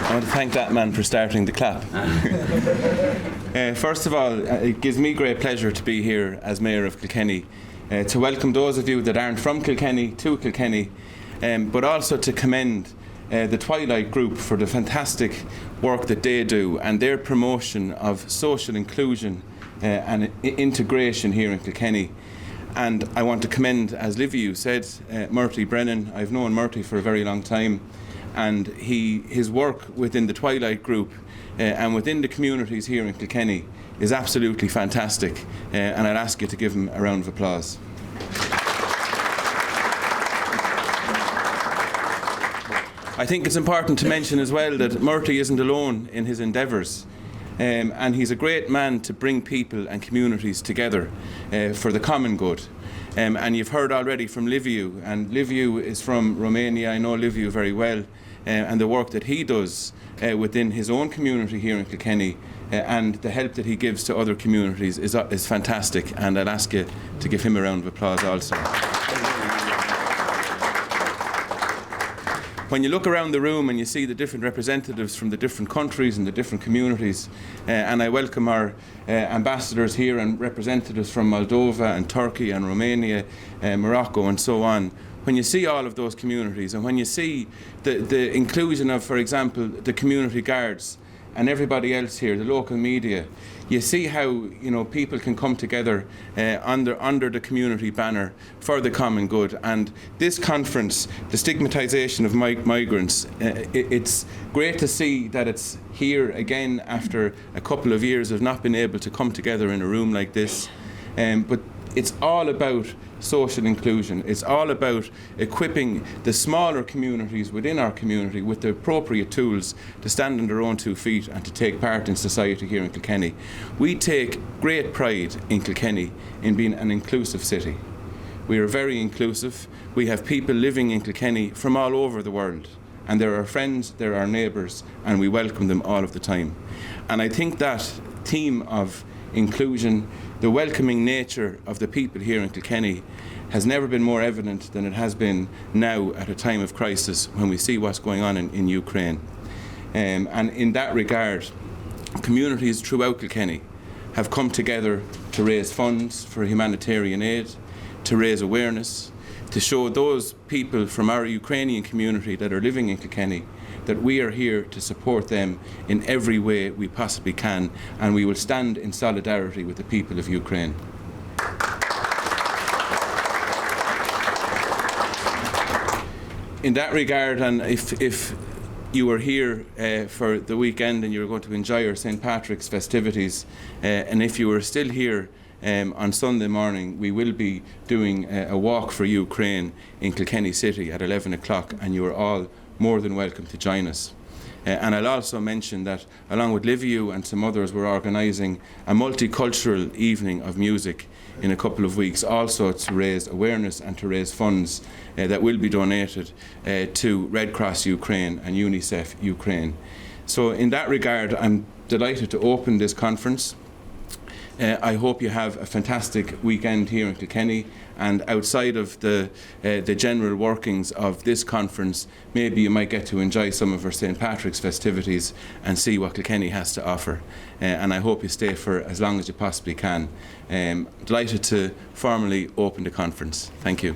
I want to thank that man for starting the clap. First of all, it gives me great pleasure to be here as Mayor of Kilkenny, to welcome those of you that aren't from Kilkenny to Kilkenny, but also to commend the Twilight group for the fantastic work that they do and their promotion of social inclusion and integration here in Kilkenny. And I want to commend, as Liviu said, Murty Brennan. I've known Murty for a very long time, and his work within the Twilight group and within the communities here in Kilkenny is absolutely fantastic, and I'd ask you to give him a round of applause. I think it's important to mention as well that Murty isn't alone in his endeavours, and he's a great man to bring people and communities together for the common good. And you've heard already from Liviu, and Liviu is from Romania. I know Liviu very well, and the work that he does within his own community here in Kilkenny and the help that he gives to other communities is fantastic, and I'll ask you to give him a round of applause also. When you look around the room and you see the different representatives from the different countries and the different communities, and I welcome our ambassadors here and representatives from Moldova and Turkey and Romania, Morocco and so on, when you see all of those communities and when you see the inclusion of, for example, the community guards and everybody else here, the local media, you see how people can come together under the community banner for the common good. And this conference, the Stigmatisation of Migrants, it's great to see that it's here again after a couple of years of not being able to come together in a room like this. But it's all about social inclusion. It's all about equipping the smaller communities within our community with the appropriate tools to stand on their own 2 feet and to take part in society here in Kilkenny. We take great pride in Kilkenny in being an inclusive city. We are very inclusive. We have people living in Kilkenny from all over the world, and they're our friends, they're our neighbours, and we welcome them all of the time. And I think that theme of inclusion, the welcoming nature of the people here in Kilkenny, has never been more evident than it has been now at a time of crisis when we see what's going on in Ukraine. And in that regard, communities throughout Kilkenny have come together to raise funds for humanitarian aid, to raise awareness, to show those people from our Ukrainian community that are living in Kilkenny that we are here to support them in every way we possibly can, and we will stand in solidarity with the people of Ukraine. In that regard, and if you were here for the weekend and you were going to enjoy our St. Patrick's festivities, and if you were still here on Sunday morning, we will be doing a walk for Ukraine in Kilkenny City at 11 o'clock, and you are all more than welcome to join us. And I'll also mention that along with Liviu and some others, we're organising a multicultural evening of music in a couple of weeks, also to raise awareness and to raise funds that will be donated to Red Cross Ukraine and UNICEF Ukraine. So in that regard, I'm delighted to open this conference. I hope you have a fantastic weekend here in Kilkenny, and outside of the general workings of this conference, maybe you might get to enjoy some of our St. Patrick's festivities and see what Kilkenny has to offer. And I hope you stay for as long as you possibly can. Delighted to formally open the conference. Thank you.